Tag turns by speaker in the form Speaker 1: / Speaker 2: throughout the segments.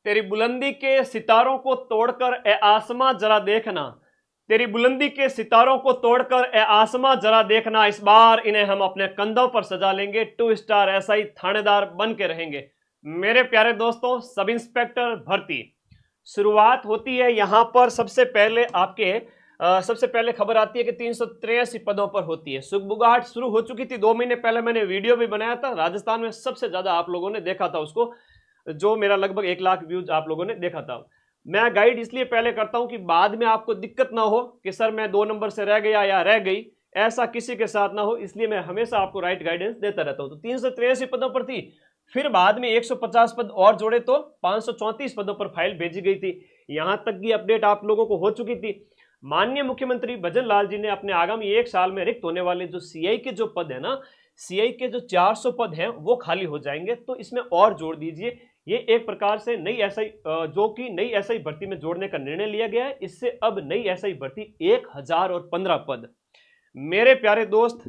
Speaker 1: तेरी बुलंदी के सितारों को तोड़कर ए आसमां जरा देखना, तेरी बुलंदी के सितारों को तोड़कर ए आसमां जरा देखना, इस बार इन्हें हम अपने कंधों पर सजा लेंगे, 2 स्टार ऐसा ही थानेदार बन के रहेंगे। मेरे प्यारे दोस्तों, सब इंस्पेक्टर भर्ती शुरुआत होती है यहां पर। सबसे पहले आपके सबसे पहले खबर आती है कि 383 पदों पर होती है। सुगबुगाहट शुरू हो चुकी थी 2 महीने पहले, मैंने वीडियो भी बनाया था। राजस्थान में सबसे ज्यादा आप लोगों ने देखा था उसको, जो मेरा लगभग 1 लाख व्यूज आप लोगों ने देखा था। मैं गाइड इसलिए पहले करता हूं कि बाद में आपको दिक्कत ना हो कि सर मैं 2 नंबर से रह गया या रह गई, ऐसा किसी के साथ ना हो, इसलिए मैं हमेशा आपको राइट गाइडेंस देता रहता हूं। तो 383 पदों पर थी, फिर बाद में 150 पद और जोड़े तो 534 पदों पर फाइल भेजी गई थी। यहां तक की अपडेट आप लोगों को हो चुकी थी। माननीय मुख्यमंत्री भजन लाल जी ने अपने आगामी 1 साल में रिक्त होने वाले जो सीआई के जो पद है ना, सीआई के जो 400 पद हैं वो खाली हो जाएंगे, तो इसमें और जोड़ दीजिए। ये एक प्रकार से नई एसआई, जो कि नई एसआई भर्ती में जोड़ने का निर्णय लिया गया है। इससे अब नई एसआई भर्ती 1015 पद। मेरे प्यारे दोस्त,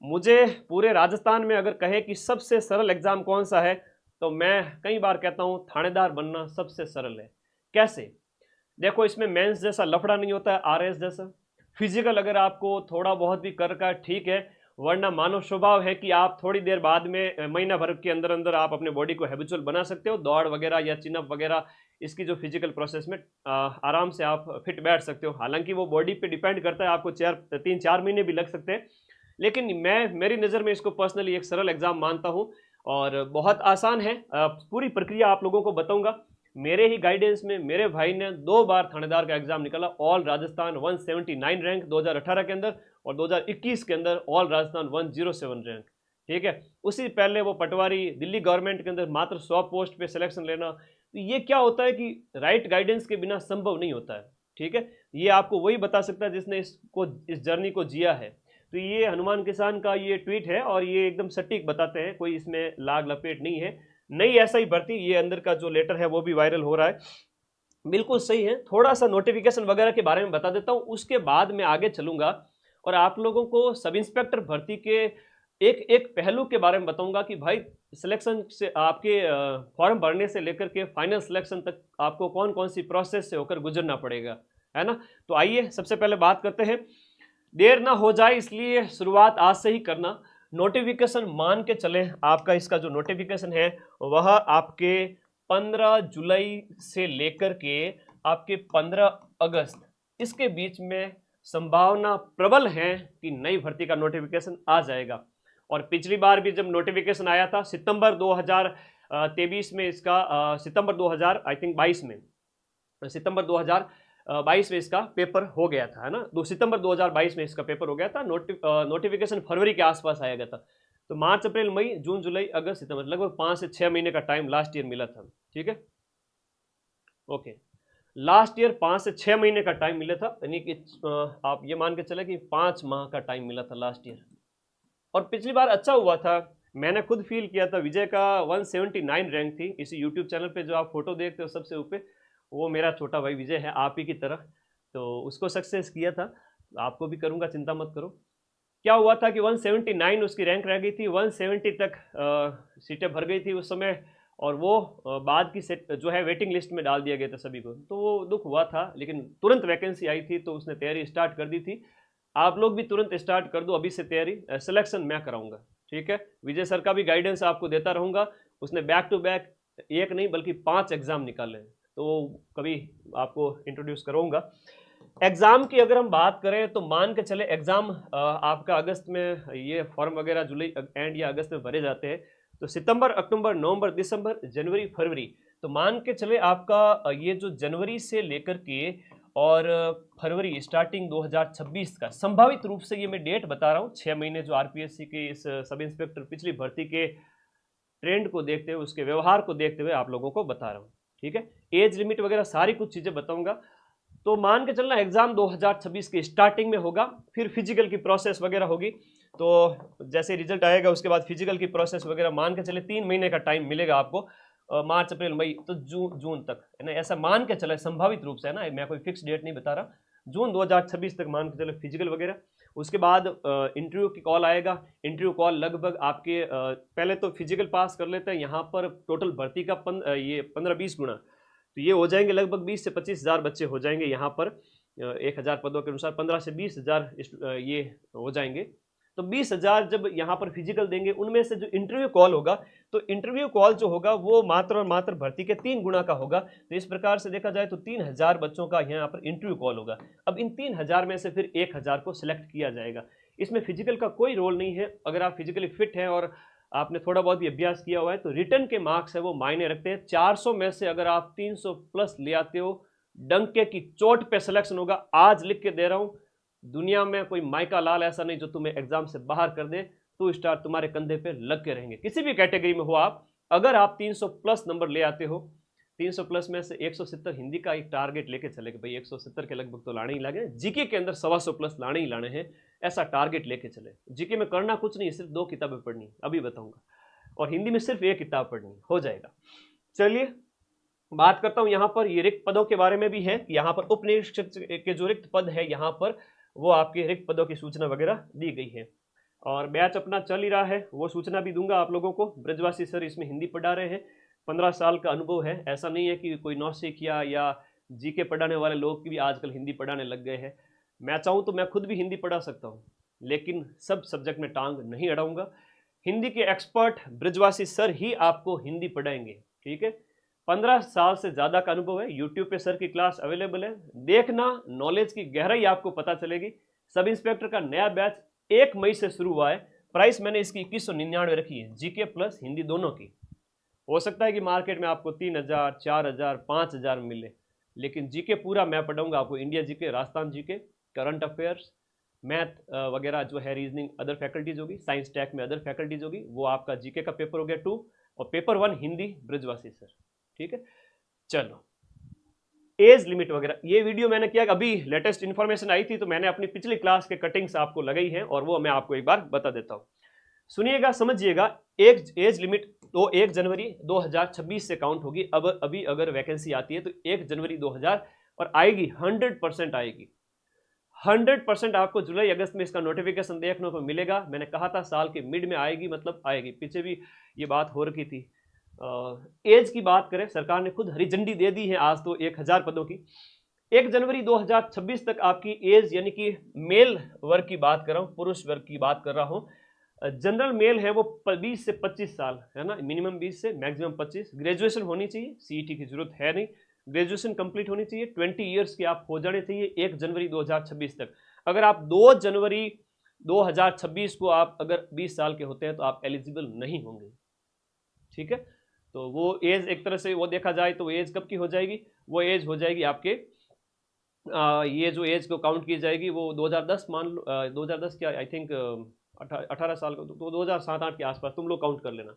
Speaker 1: मुझे पूरे राजस्थान में अगर कहे कि सबसे सरल एग्जाम कौन सा है, तो मैं कई बार कहता हूं थानेदार बनना सबसे सरल है। कैसे? देखो, इसमें मेंस जैसा लफड़ा नहीं होता है, आरएस जैसा। फिजिकल अगर आपको थोड़ा बहुत भी कर का ठीक है, वरना मानव स्वभाव है कि आप थोड़ी देर बाद में महीना भर के अंदर अंदर आप अपने बॉडी को हैबिचुअल बना सकते हो। दौड़ वगैरह या चिनअप वगैरह, इसकी जो फिजिकल प्रोसेस में आराम से आप फिट बैठ सकते हो। हालांकि वो बॉडी पे डिपेंड करता है, आपको 3-4 महीने भी लग सकते हैं, लेकिन मेरी नज़र में इसको पर्सनली एक सरल एग्जाम मानता हूँ और बहुत आसान है। पूरी प्रक्रिया आप लोगों को बताऊंगा। मेरे ही गाइडेंस में मेरे भाई ने 2 बार थानेदार का एग्जाम निकाला, ऑल राजस्थान 179 रैंक 2018 के अंदर, और 2021 के अंदर ऑल राजस्थान 107 रैंक। ठीक है, उसी पहले वो पटवारी दिल्ली गवर्नमेंट के अंदर मात्र 100 पोस्ट पे सिलेक्शन लेना। तो ये क्या होता है कि राइट गाइडेंस के बिना संभव नहीं होता है। ठीक है, ये आपको वही बता सकता है जिसने इस जर्नी को जिया है। तो ये हनुमान किसान का ये ट्वीट है और ये एकदम सटीक बताते हैं, कोई इसमें लाग लपेट नहीं है। नई ऐसा ही भर्ती, ये अंदर का जो लेटर है वो भी वायरल हो रहा है, बिल्कुल सही है। थोड़ा सा नोटिफिकेशन वगैरह के बारे में बता देता हूं, उसके बाद मैं आगे चलूंगा और आप लोगों को सब इंस्पेक्टर भर्ती के एक एक पहलू के बारे में बताऊंगा कि भाई सिलेक्शन से आपके फॉर्म भरने से लेकर के फाइनल सिलेक्शन तक आपको कौन कौन सी प्रोसेस से होकर गुजरना पड़ेगा, है ना। तो आइए सबसे पहले बात करते हैं, देर ना हो जाए इसलिए शुरुआत आज से ही करना। नोटिफिकेशन मान के चले, आपका इसका जो नोटिफिकेशन है वह आपके 15 जुलाई से लेकर के आपके 15 अगस्त, इसके बीच में संभावना प्रबल है कि नई भर्ती का नोटिफिकेशन आ जाएगा। और पिछली बार भी जब नोटिफिकेशन आया था सितंबर 2023 में, इसका सितंबर 2000 आई थिंक 22 में, सितंबर 2022 में इसका पेपर हो गया था, है ना। 2 सितंबर 2022 में इसका पेपर हो गया था। नोटिफिकेशन फरवरी के आसपास आया गया था। तो मार्च अप्रैल मई जून जुलाई अगस्त सितंबर, लगभग 5 से 6 महीने का टाइम लास्ट ईयर मिला था। ठीक है, ओके, लास्ट ईयर 5 से 6 महीने का टाइम मिला था, यानी कि आप ये मान के चले कि 5 माह का टाइम मिला था लास्ट ईयर। और पिछली बार अच्छा हुआ था, मैंने खुद फील किया था। विजय का 179 रैंक थी। इसी यूट्यूब चैनल पे जो आप फोटो देखते हो सबसे ऊपर, वो मेरा छोटा भाई विजय है, आप ही की तरह। तो उसको सक्सेस किया था, आपको भी करूँगा, चिंता मत करो। क्या हुआ था कि 179 उसकी रैंक रह गई थी, 170 तक सीटें भर गई थी उस समय, और वो बाद की सेट जो है वेटिंग लिस्ट में डाल दिया गया था सभी को। तो वो दुख हुआ था, लेकिन तुरंत वैकेंसी आई थी तो उसने तैयारी स्टार्ट कर दी थी। आप लोग भी तुरंत स्टार्ट कर दो अभी से तैयारी, सिलेक्शन मैं कराऊंगा। ठीक है, विजय सर का भी गाइडेंस आपको देता रहूँगा। उसने बैक टू बैक एक नहीं बल्कि 5 एग्जाम निकाले हैं, तो कभी आपको इंट्रोड्यूस करूँगा। एग्ज़ाम की अगर हम बात करें तो मान के चले एग्ज़ाम आपका अगस्त में, ये फॉर्म वगैरह जुलाई एंड या अगस्त में भरे जाते हैं। तो सितंबर, अक्टूबर, नवंबर, दिसंबर, जनवरी, फरवरी, तो मान के चले आपका ये जो जनवरी से लेकर के और फरवरी स्टार्टिंग 2026 का, संभावित रूप से ये मैं डेट बता रहा हूँ, 6 महीने जो आरपीएससी के इस सब इंस्पेक्टर पिछली भर्ती के ट्रेंड को देखते हुए, उसके व्यवहार को देखते हुए आप लोगों को बता रहा हूँ। ठीक है, एज लिमिट वगैरह सारी कुछ चीज़ें बताऊंगा। तो मान के चलना एग्जाम 2026 की स्टार्टिंग में होगा, फिर फिजिकल की प्रोसेस वगैरह होगी। तो जैसे रिजल्ट आएगा उसके बाद फिजिकल की प्रोसेस वगैरह, मान के चले 3 महीने का टाइम मिलेगा आपको, मार्च अप्रैल मई, तो जून तक, है ना, ऐसा मान के चले संभावित रूप से, है ना, मैं कोई फिक्स डेट नहीं बता रहा। जून 2026 तक मान के चले फिजिकल वगैरह। उसके बाद इंटरव्यू की कॉल आएगा। इंटरव्यू कॉल लगभग आपके पहले तो फिजिकल पास कर लेते हैं यहाँ पर, टोटल भर्ती का ये 15-20 गुना तो ये हो जाएंगे लगभग 20 से 25,000 बच्चे हो जाएंगे यहाँ पर 1,000 पदों के अनुसार 15 से 20,000 ये हो जाएंगे। तो 20,000 जब यहाँ पर फिजिकल देंगे, उनमें से जो इंटरव्यू कॉल होगा, तो इंटरव्यू कॉल जो होगा वो मात्र और मात्र भर्ती के 3 गुना का होगा। तो इस प्रकार से देखा जाए तो 3,000 बच्चों का यहाँ पर इंटरव्यू कॉल होगा। अब इन 3,000 में से फिर 1,000 को सिलेक्ट किया जाएगा। इसमें फिजिकल का कोई रोल नहीं है। अगर आप फिजिकली फिट हैं और आपने थोड़ा बहुत भी अभ्यास किया हुआ है तो रिटर्न के मार्क्स है वो मायने रखते हैं। 400 में से अगर आप 300 प्लस ले आते हो, डंके की चोट पे सिलेक्शन होगा। आज लिख के दे रहा हूं, दुनिया में कोई माइका लाल ऐसा नहीं जो तुम्हें एग्जाम से बाहर कर दे। 2 स्टार तुम्हारे कंधे पे लग के रहेंगे, किसी भी कैटेगरी में हो आप। अगर आप 300 प्लस नंबर ले आते हो, 300 प्लस में से 170 हिंदी का एक टारगेट लेके चले कि भाई 170 के लगभग तो लाने ही लगे, जीके के अंदर 125 प्लस लाने ही लाने हैं, ऐसा टारगेट लेके चले। जीके में करना कुछ नहीं, सिर्फ 2 किताबें पढ़नी, अभी बताऊंगा, और हिंदी में सिर्फ 1 किताब पढ़नी, हो जाएगा। चलिए बात करता हूं यहाँ पर ये रिक्त पदों के बारे में भी है। यहाँ पर उप निरीक्षक के जो रिक्त पद है यहाँ पर वो आपके रिक्त पदों की सूचना वगैरह दी गई है, और बैच अपना चल ही रहा है, वो सूचना भी दूंगा आप लोगों को। ब्रजवासी सर इसमें हिंदी पढ़ा रहे हैं, 15 साल का अनुभव है, ऐसा नहीं है कि कोई नौसिखिया या जीके पढ़ाने वाले लोग भी आजकल हिंदी पढ़ाने लग गए हैं। मैं चाहूँ तो मैं खुद भी हिंदी पढ़ा सकता हूँ, लेकिन सब सब्जेक्ट में टांग नहीं अड़ाऊंगा। हिंदी के एक्सपर्ट ब्रजवासी सर ही आपको हिंदी पढ़ाएंगे, ठीक है। 15 साल से ज़्यादा का अनुभव है। यूट्यूब पे सर की क्लास अवेलेबल है, देखना, नॉलेज की गहराई आपको पता चलेगी। सब इंस्पेक्टर का नया बैच 1 मई से शुरू हुआ है। प्राइस मैंने इसकी 2199 रखी है, जीके प्लस हिंदी दोनों की। हो सकता है कि मार्केट में आपको 3,000, 4,000, 5,000 मिले, लेकिन जीके पूरा मैं पढ़ाऊंगा आपको। India GK, Rajasthan GK, current affairs, math वगैरह जो है, रीजनिंग, अदर फैकल्टीज होगी, साइंस टैक में अदर फैकल्टीज होगी, वो आपका जीके का पेपर हो गया 2, और पेपर 1 हिंदी ब्रजवासी सर, ठीक है। चलो एज लिमिट वगैरह ये वीडियो मैंने किया, अभी लेटेस्ट इन्फॉर्मेशन आई थी तो मैंने अपनी पिछली क्लास के कटिंग्स आपको लगाई हैं, और वो मैं आपको एक बार बता देता हूँ। सुनिएगा, समझिएगा। एज लिमिट तो 1 जनवरी 2026 से काउंट होगी। अब अभी अगर वैकेंसी आती है तो 1 जनवरी 2000 और आएगी, 100% आएगी, 100% आपको जुलाई अगस्त में इसका नोटिफिकेशन देखने को मिलेगा। मैंने कहा था साल के मिड में आएगी, मतलब आएगी, पीछे भी ये बात हो रखी थी। एज की बात करें, सरकार ने खुद हरी झंडी दे दी है आज तो 1000 पदों की। 1 जनवरी 2026 तक आपकी एज, यानी कि मेल वर्ग की बात कर रहा हूँ, पुरुष वर्ग की बात कर रहा हूँ। जनरल मेल है वो 20 से 25 साल है ना, मिनिमम 20 से मैक्सिमम 25। ग्रेजुएशन होनी चाहिए, सीईटी की जरूरत है नहीं, ग्रेजुएशन कंप्लीट होनी चाहिए, 20 ईयर्स के आप हो जाने चाहिए 1 जनवरी 2026 तक। अगर आप 2 जनवरी 2026 को आप अगर 20 साल के होते हैं तो आप एलिजिबल नहीं होंगे, ठीक है। तो वो एज एक तरह से वो देखा जाए तो एज कब की हो जाएगी, वो एज हो जाएगी आपके ये जो एज को काउंट की जाएगी वो 2010 मान लो, 2010 क्या, आई थिंक 18 साल का, तो 2007-8 के आसपास तुम लोग काउंट कर लेना,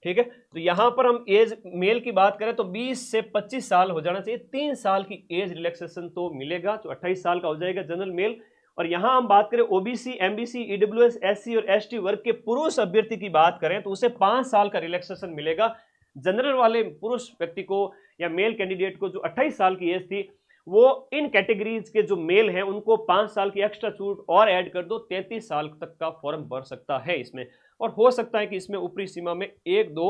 Speaker 1: ठीक है। तो यहाँ पर हम एज मेल की बात करें तो 20 से 25 साल हो जाना चाहिए। 3 साल की एज रिलैक्सेशन तो मिलेगा, तो 28 साल का हो जाएगा जनरल मेल। और यहाँ हम बात करें ओबीसी, एमबीसी, ईडब्ल्यूएस, एससी और एसटी वर्ग के पुरुष अभ्यर्थी की बात करें तो उसे 5 साल का रिलैक्सेशन मिलेगा। जनरल वाले पुरुष व्यक्ति को या मेल कैंडिडेट को जो 28 साल की एज थी, वो इन कैटेगरीज के जो मेल हैं उनको 5 साल की एक्स्ट्रा छूट और ऐड कर दो, 33 साल तक का फॉर्म भर सकता है इसमें। और हो सकता है कि इसमें ऊपरी सीमा में 1-2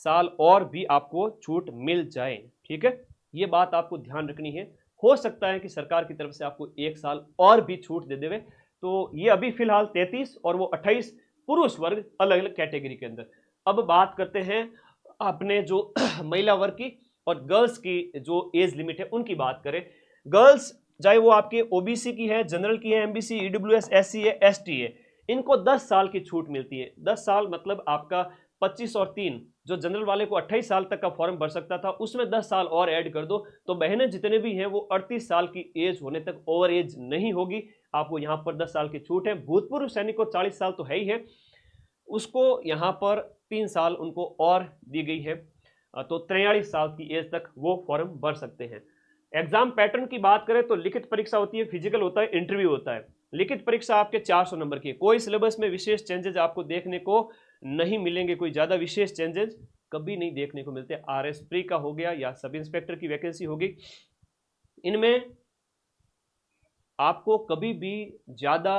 Speaker 1: साल और भी आपको छूट मिल जाए, ठीक है। ये बात आपको ध्यान रखनी है। हो सकता है कि सरकार की तरफ से आपको 1 साल और भी छूट दे देवे। तो ये अभी फिलहाल 33 और वो 28 पुरुष वर्ग अलग अलग कैटेगरी के अंदर। अब बात करते हैं अपने जो महिला वर्ग की और गर्ल्स की जो एज लिमिट है उनकी बात करें। गर्ल्स चाहे वो आपके ओबीसी की है, जनरल की है, एमबीसी, ईडब्ल्यूएस, एससी है, एसटी है, इनको 10 साल की छूट मिलती है। 10 साल मतलब आपका 25 और 3, जो जनरल वाले को 28 साल तक का फॉर्म भर सकता था उसमें 10 साल और ऐड कर दो, तो बहनें जितने भी हैं वो 38 साल की एज होने तक ओवर एज नहीं होगी। आपको यहाँ पर 10 साल की छूट है। भूतपूर्व सैनिक को 40 साल तो है ही है, उसको यहाँ पर 3 साल उनको और दी गई है, तो 43 साल की एज तक वो फॉर्म भर सकते हैं। एग्जाम पैटर्न की बात करें तो लिखित परीक्षा होती है, फिजिकल होता है, इंटरव्यू होता है। लिखित परीक्षा आपके 400 नंबर की है। कोई सिलेबस में विशेष चेंजेस आपको देखने को नहीं मिलेंगे, कोई ज़्यादा विशेष चेंजेस कभी नहीं देखने को मिलते। आरएस प्री का हो गया या सब इंस्पेक्टर की वैकेंसी होगी, इनमें आपको कभी भी ज़्यादा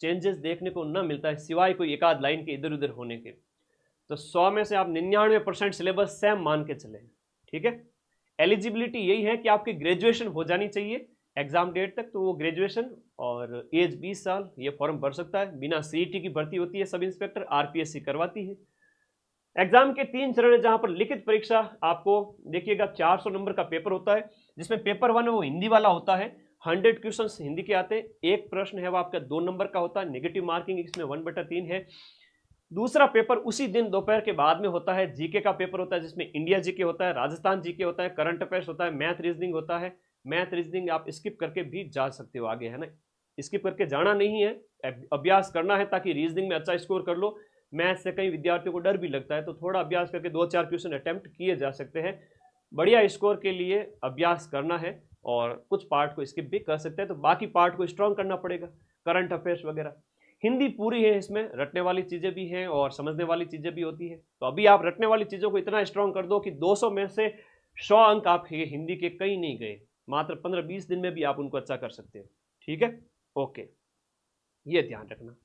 Speaker 1: चेंजेस देखने को न मिलता है, सिवाय कोई एक आध लाइन के इधर उधर होने के। तो 100 में से आप 99% सिलेबस सेम मान के चले, ठीक है। एलिजिबिलिटी यही है कि आपकी ग्रेजुएशन हो जानी चाहिए एग्जाम डेट तक, तो वो ग्रेजुएशन और एज 20 साल, ये फॉर्म भर सकता है। बिना सीईटी की भर्ती होती है सब इंस्पेक्टर, आरपीएससी करवाती है। एग्जाम के 3 चरण है, जहां पर लिखित परीक्षा आपको देखिएगा 400 नंबर का पेपर होता है, जिसमें पेपर 1 है वो हिंदी वाला होता है, 100 क्वेश्चंस हिंदी के आते हैं। एक प्रश्न है वो आपका 2 नंबर का होता है, नेगेटिव मार्किंग इसमें 1/3 है। दूसरा पेपर उसी दिन दोपहर के बाद में होता है, जीके का पेपर होता है, जिसमें इंडिया जीके होता है, राजस्थान जीके होता है, करंट अफेयर्स होता है, मैथ रीजनिंग होता है। मैथ रीजनिंग आप स्किप करके भी जा सकते हो आगे, है ना, स्किप करके जाना नहीं है, अभ्यास करना है ताकि रीजनिंग में अच्छा स्कोर कर लो। मैथ से कई विद्यार्थियों को डर भी लगता है, तो थोड़ा अभ्यास करके 2-4 क्वेश्चन अटेम्प्ट किए जा सकते हैं। बढ़िया स्कोर के लिए अभ्यास करना है और कुछ पार्ट को स्किप भी कर सकते हैं, तो बाकी पार्ट को स्ट्रॉन्ग करना पड़ेगा, करंट अफेयर्स वगैरह। हिंदी पूरी है, इसमें रटने वाली चीज़ें भी हैं और समझने वाली चीज़ें भी होती है। तो अभी आप रटने वाली चीज़ों को इतना स्ट्रॉन्ग कर दो कि 200 में से 100 अंक आपके हिंदी के कहीं नहीं गए, मात्र 15-20 दिन में भी आप उनको अच्छा कर सकते हो। ठीक है, ओके, ये ध्यान रखना,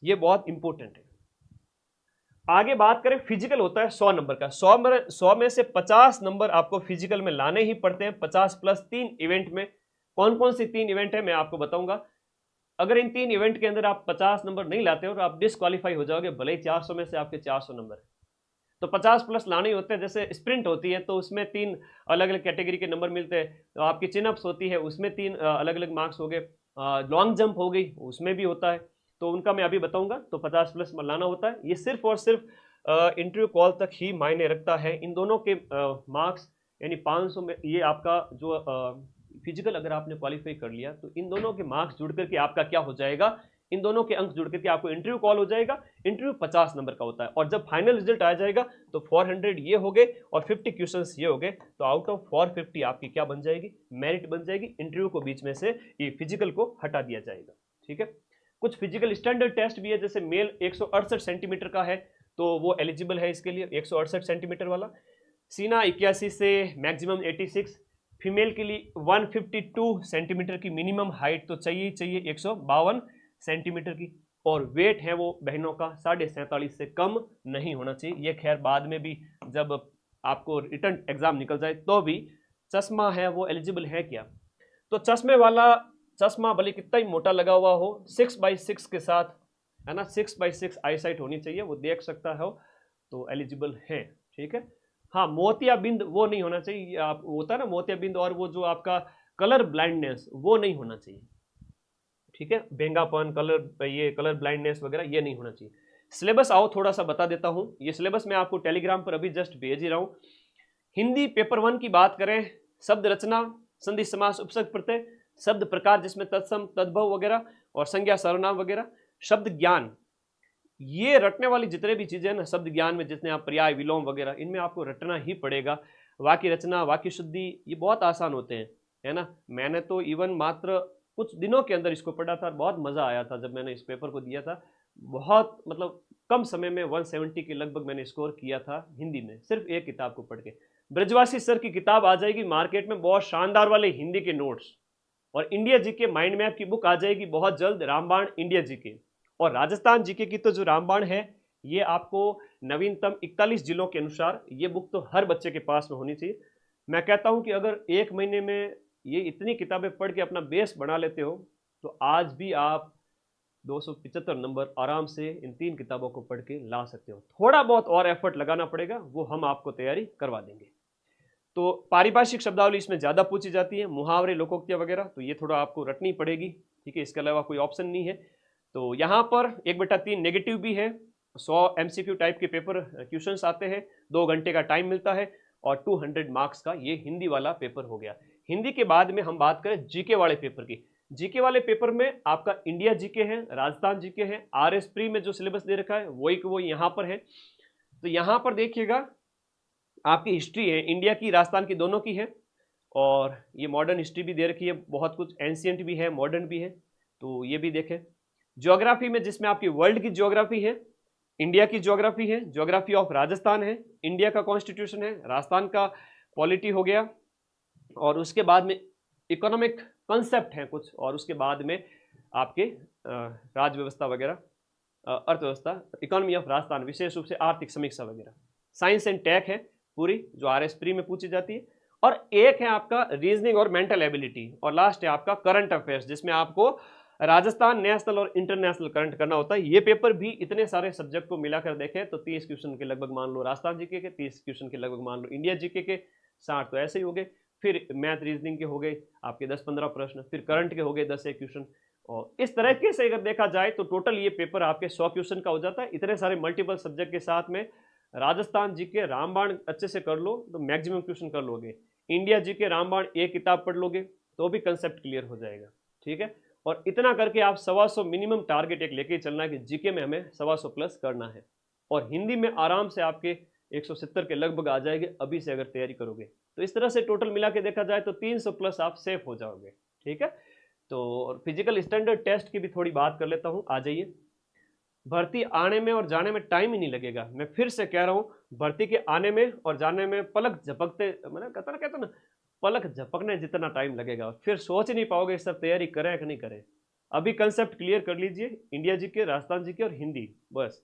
Speaker 1: ये बहुत इंपॉर्टेंट है। आगे बात करें, फिजिकल होता है 100 नंबर का, 100 में से 50 नंबर आपको फिजिकल में लाने ही पड़ते हैं। 50 + 3 इवेंट में कौन कौन सी 3 इवेंट है मैं आपको बताऊंगा। अगर इन 3 इवेंट के अंदर आप 50 नंबर नहीं लाते हो तो आप डिस्क्वालीफाई हो जाओगे, भले ही 400 में से आपके 400 नंबर है। तो 50+ लाने ही होते हैं। जैसे स्प्रिंट होती है तो उसमें 3 अलग अलग कैटेगरी के नंबर मिलते हैं। तो आपकी चिनअप्स होती है उसमें 3 अलग अलग मार्क्स हो गए। लॉन्ग जंप हो गई उसमें भी होता है, तो उनका मैं अभी बताऊंगा। तो 50+ लाना होता है। ये सिर्फ और सिर्फ इंटरव्यू कॉल तक ही मायने रखता है। इन दोनों के मार्क्स यानी 500 में ये आपका जो फिजिकल अगर आपने क्वालिफाई कर लिया तो इन दोनों के मार्क्स जुड़ करके आपका क्या हो जाएगा, इन दोनों के अंक जुड़ करके आपको इंटरव्यू कॉल हो जाएगा। इंटरव्यू 50 नंबर का होता है और जब फाइनल रिजल्ट आ जाएगा तो 400 ये हो गए और 50 क्वेश्चंस ये हो गए। तो आउट ऑफ 450 आपकी क्या बन जाएगी, मेरिट बन जाएगी। इंटरव्यू को बीच में से ये फिजिकल को हटा दिया जाएगा। ठीक है, कुछ फिजिकल स्टैंडर्ड टेस्ट भी है, जैसे मेल 168 सेंटीमीटर का है तो वो एलिजिबल है इसके लिए, 168 सेंटीमीटर वाला। सीना 81 से मैक्सिमम 86। फीमेल के लिए 152 सेंटीमीटर की मिनिमम हाइट तो चाहिए ही चाहिए, 152 सेंटीमीटर की। और वेट है वो बहनों का 47.5 से कम नहीं होना चाहिए। ये खैर बाद में भी जब आपको रिटर्न एग्जाम निकल जाए तो भी। चश्मा है वो एलिजिबल है क्या, तो चश्मे वाला चश्मा भले कितना ही मोटा लगा हुआ हो 6/6 के साथ, है ना, 6/6 आईसाइट होनी चाहिए, वो देख सकता है तो एलिजिबल है। ठीक है, हाँ, मोतियाबिंद वो नहीं होना चाहिए। आप होता है ना मोतियाबिंद, और वो जो आपका कलर ब्लाइंडनेस वो नहीं होना चाहिए। ठीक है, बेंगापन, कलर, ये कलर ब्लाइंडनेस वगैरह ये नहीं होना चाहिए। सिलेबस आओ थोड़ा सा बता देता हूँ। ये सिलेबस मैं आपको टेलीग्राम पर अभी जस्ट भेज ही रहा हूँ। हिंदी पेपर 1 की बात करें, शब्द रचना, संधि समास, उपसर्ग प्रत्यय, शब्द प्रकार जिसमें तत्सम तद्भव वगैरह और संज्ञा सर्वनाम वगैरह, शब्द ज्ञान, ये रटने वाली जितने भी चीजें ना शब्द ज्ञान में, जितने आप पर्याय विलोम वगैरह, इनमें आपको रटना ही पड़ेगा। वाक्य रचना, वाक्य शुद्धि, ये बहुत आसान होते हैं, है ना। मैंने तो इवन मात्र कुछ दिनों के अंदर इसको पढ़ा था, बहुत मजा आया था जब मैंने इस पेपर को दिया था। बहुत मतलब कम समय में 170 के लगभग मैंने स्कोर किया था हिंदी में, सिर्फ एक किताब को पढ़ के। ब्रजवासी सर की किताब आ जाएगी मार्केट में, बहुत शानदार वाले हिंदी के नोट्स, और इंडिया जीके माइंड मैप की बुक आ जाएगी बहुत जल्द, रामबाण इंडिया जीके। और राजस्थान जीके की तो जो रामबाण है ये आपको नवीनतम 41 जिलों के अनुसार ये बुक तो हर बच्चे के पास में होनी चाहिए। मैं कहता हूं कि अगर 1 महीने में ये इतनी किताबें पढ़ के अपना बेस बना लेते हो तो आज भी आप 275 नंबर आराम से इन 3 किताबों को पढ़ के ला सकते हो। थोड़ा बहुत और एफर्ट लगाना पड़ेगा, वो हम आपको तैयारी करवा देंगे। तो पारिभाषिक शब्दावली इसमें ज़्यादा पूछी जाती है, मुहावरे, लोकोक्तियाँ वगैरह, तो ये थोड़ा आपको रटनी पड़ेगी। ठीक है, इसके अलावा कोई ऑप्शन नहीं है। तो यहाँ पर 1/3 नेगेटिव भी है, 100 MCQ टाइप के पेपर क्वेश्चंस आते हैं, 2 घंटे का टाइम मिलता है और 200 मार्क्स का ये हिंदी वाला पेपर हो गया। हिंदी के बाद में हम बात करें जीके वाले पेपर की। जीके वाले पेपर में आपका इंडिया जीके है, राजस्थान जीके है, RS प्री में जो सिलेबस दे रखा है वही वो यहाँ पर है। तो यहाँ पर देखिएगा आपकी हिस्ट्री है, इंडिया की राजस्थान की दोनों की है, और ये मॉडर्न हिस्ट्री भी दे रखी है, बहुत कुछ एंशियंट भी है, मॉडर्न भी है, तो ये भी देखें। ज्योग्राफी में जिसमें आपकी वर्ल्ड की ज्योग्राफी है, इंडिया की ज्योग्राफी है, ज्योग्राफी ऑफ राजस्थान है, इंडिया का कॉन्स्टिट्यूशन है, राजस्थान का पॉलिटी हो गया, और उसके बाद में इकोनॉमिक कंसेप्ट हैं कुछ, और उसके बाद में आपके राज्य व्यवस्था वगैरह, अर्थव्यवस्था, इकोनॉमी ऑफ राजस्थान, विशेष रूप से आर्थिक समीक्षा वगैरह। साइंस एंड टेक है, पूरी, जो RS प्री में पूछी जाती है, और एक है आपका रीजनिंग और मेंटल एबिलिटी, और लास्ट है आपका करंट अफेयर्स, जिसमें आपको राजस्थान, नेशनल और इंटरनेशनल करंट करना होता है। ये पेपर भी इतने सारे सब्जेक्ट को मिलाकर देखें तो 30 क्वेश्चन के लगभग मान लो राजस्थान जीके के, 30 क्वेश्चन के लगभग मान लो इंडिया जीके के, 60 तो ऐसे ही हो गए, फिर मैथ रीजनिंग के हो गए आपके 10-15 प्रश्न, फिर करंट के हो गए 10 क्वेश्चन, और इस तरीके से अगर देखा जाए तो टोटल ये पेपर आपके 100 क्वेश्चन का हो जाता है। इतने सारे मल्टीपल सब्जेक्ट के साथ में राजस्थान जीके रामबाण अच्छे से कर लो तो मैक्सिमम क्वेश्चन कर लोगे, इंडिया जीके रामबाण एक किताब पढ़ लोगे तो भी कंसेप्ट क्लियर हो जाएगा, ठीक है। और इतना करके आप 125 मिनिमम टारगेट एक लेके चलना है कि जीके में हमें 125 प्लस करना है, और हिंदी में आराम से आपके 170 के लगभग आ जाएंगे अभी से अगर तैयारी करोगे। तो इस तरह से टोटल मिला के देखा जाए तो 300 प्लस आप सेफ हो जाओगे, ठीक है। तो फिजिकल स्टैंडर्ड टेस्ट की भी थोड़ी बात कर लेता हूँ, आ जाइए। भर्ती आने में और जाने में टाइम ही नहीं लगेगा, मैं फिर से कह रहा हूँ, भर्ती के आने में और जाने में पलक झपकते, मतलब कहता ना पलक झपकने जितना टाइम लगेगा, फिर सोच नहीं पाओगे सब तैयारी करें कि नहीं करें। अभी कंसेप्ट क्लियर कर लीजिए, इंडिया जीके, राजस्थान जीके और हिंदी, बस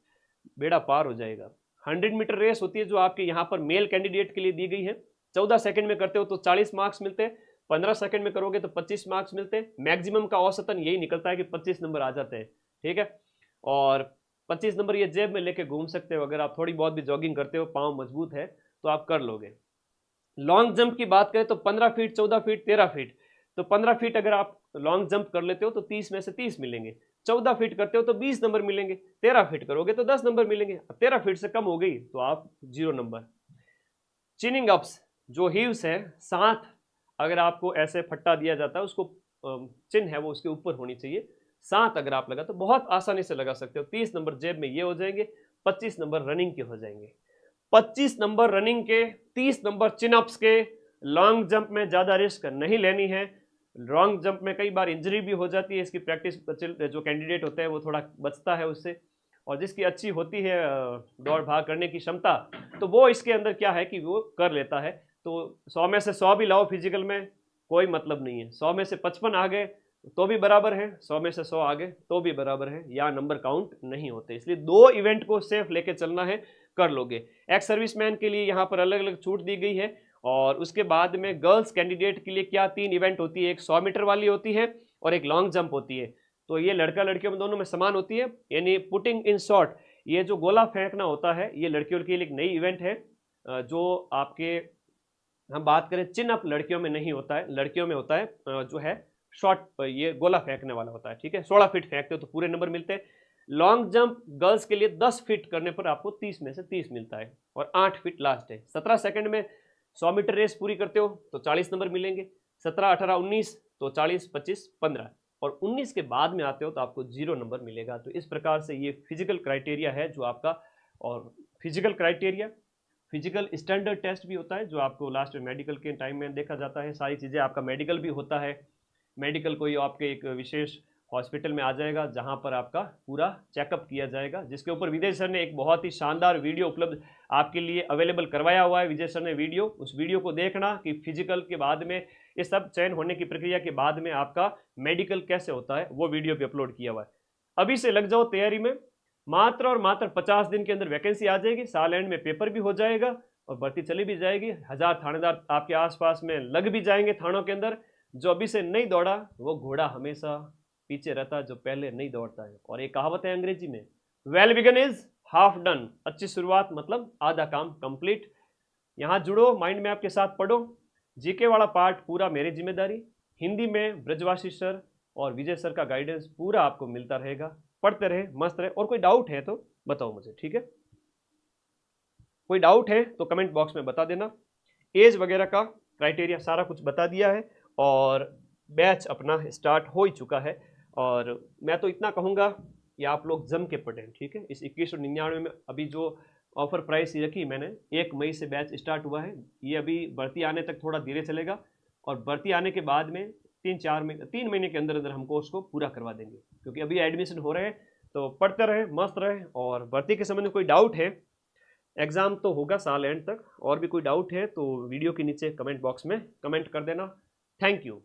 Speaker 1: बेड़ा पार हो जाएगा। 100 मीटर रेस होती है जो आपके यहाँ पर मेल कैंडिडेट के लिए दी गई है, 14 सेकंड में करते हो तो 40 मार्क्स मिलते हैं, 15 सेकंड में करोगे तो 25 मार्क्स मिलते हैं, मैक्सिमम का औसतन यही निकलता है कि 25 नंबर आ जाते हैं, ठीक है। और 25 नंबर ये जेब में लेके घूम सकते हो, अगर आप थोड़ी बहुत भी जॉगिंग करते हो, पाँव मजबूत है तो आप कर लोगे। लॉन्ग जंप की बात करें तो 15 फीट, 14 फीट, 13 फीट, तो 15 फीट अगर आप लॉन्ग जंप कर लेते हो तो 30 में से 30 मिलेंगे, 14 फीट करते हो तो 20 नंबर मिलेंगे, 13 फीट करोगे तो 10 नंबर मिलेंगे, 13 फीट से कम हो गई तो आप 0 नंबर। चिनिंग अप्स जो हीव्स है, 7 अगर आपको ऐसे फट्टा दिया जाता है, उसको चिन्ह है वो उसके ऊपर होनी चाहिए, 7 अगर आप लगा तो बहुत आसानी से लगा सकते हो, 30 नंबर जेब में ये हो जाएंगे, 25 नंबर रनिंग के हो जाएंगे, 25 नंबर रनिंग के, 30 नंबर चिनअप्स के। लॉन्ग जंप में ज़्यादा रिस्क नहीं लेनी है, लॉन्ग जंप में कई बार इंजरी भी हो जाती है, इसकी प्रैक्टिस जो कैंडिडेट होते हैं वो थोड़ा बचता है उससे, और जिसकी अच्छी होती है दौड़ भाग करने की क्षमता तो वो इसके अंदर क्या है कि वो कर लेता है। तो 100 में से 100 भी लाओ फिजिकल में कोई मतलब नहीं है, 100 में से 55 आ गए तो भी बराबर है, 100 में से 100 आ गए तो भी बराबर है, या नंबर काउंट नहीं होते। इसलिए 2 इवेंट को सेफ लेके चलना है, कर लोगे। एक्स सर्विसमैन के लिए यहाँ पर अलग अलग छूट दी गई है, और उसके बाद में गर्ल्स कैंडिडेट के लिए क्या 3 इवेंट होती है, एक 100 मीटर वाली होती है और एक लॉन्ग जंप होती है। तो ये लड़का लड़कियों में दोनों में समान होती है, यानी पुटिंग इन शॉट, ये जो गोला फेंकना होता है ये लड़कियों के लिए एक नई इवेंट है, जो आपके हम बात करें चिन अप लड़कियों में नहीं होता है, लड़कियों में होता है जो है शॉट, ये गोला फेंकने वाला होता है, ठीक है। 16 फीट फेंकते हो तो पूरे नंबर मिलते हैं। लॉन्ग जंप गर्ल्स के लिए 10 फीट करने पर आपको 30 में से 30 मिलता है, और 8 फीट लास्ट है। 17 सेकंड में 100 मीटर रेस पूरी करते हो तो 40 नंबर मिलेंगे, 17, 18, 19 तो 40, 25, 15, और 19 के बाद में आते हो तो आपको 0 नंबर मिलेगा। तो इस प्रकार से ये फिजिकल क्राइटेरिया है जो आपका, और physical criteria, physical standard test भी होता है जो आपको लास्ट में मेडिकल के टाइम में देखा जाता है, सारी चीज़ें। आपका मेडिकल भी होता है, मेडिकल कोई आपके एक विशेष हॉस्पिटल में आ जाएगा जहां पर आपका पूरा चेकअप किया जाएगा, जिसके ऊपर विजय सर ने एक बहुत ही शानदार वीडियो उपलब्ध आपके लिए अवेलेबल करवाया हुआ है। विजय सर ने वीडियो, उस वीडियो को देखना कि फिजिकल के बाद में ये सब चयन होने की प्रक्रिया के बाद में आपका मेडिकल कैसे होता है, वो वीडियो भी अपलोड किया हुआ है। अभी से लग जाओ तैयारी में, मात्र और मात्र 50 दिन के अंदर वैकेंसी आ जाएगी, साल एंड में पेपर भी हो जाएगा और भर्ती चली भी जाएगी। 1000 थानेदार आपके आसपास में लग भी जाएंगे थानों के अंदर। जो अभी से नहीं दौड़ा वो घोड़ा हमेशा पीछे रहता जो पहले नहीं दौड़ता है। और एक कहावत है अंग्रेजी में, well begun is half done, अच्छी शुरुआत मतलब आधा काम कंप्लीट। यहाँ जुड़ो, माइंड मैप के साथ पढ़ो, जीके वाला पार्ट पूरा मेरी जिम्मेदारी, हिंदी में ब्रजवासी सर और विजय सर का गाइडेंस पूरा आपको मिलता रहेगा। पढ़ते रहे, मस्त रहे, और कोई डाउट है तो बताओ मुझे, ठीक है। कोई डाउट है तो कमेंट बॉक्स में बता देना। एज वगैरह का क्राइटेरिया सारा कुछ बता दिया है, और बैच अपना स्टार्ट हो ही चुका है। और मैं तो इतना कहूँगा कि आप लोग जम के पढ़ें, ठीक है। इस 2199 में अभी जो ऑफर प्राइस रखी मैंने, 1 मई से बैच स्टार्ट हुआ है, ये अभी भर्ती आने तक थोड़ा धीरे चलेगा, और भर्ती आने के बाद में 3 महीने के अंदर अंदर हम कोर्स को पूरा करवा देंगे, क्योंकि अभी एडमिशन हो रहे हैं। तो पढ़ते रहे, मस्त रहे, और भर्ती के संबंध में कोई डाउट है, एग्ज़ाम तो होगा साल एंड तक, और भी कोई डाउट है तो वीडियो के नीचे कमेंट बॉक्स में कमेंट कर देना। Thank you.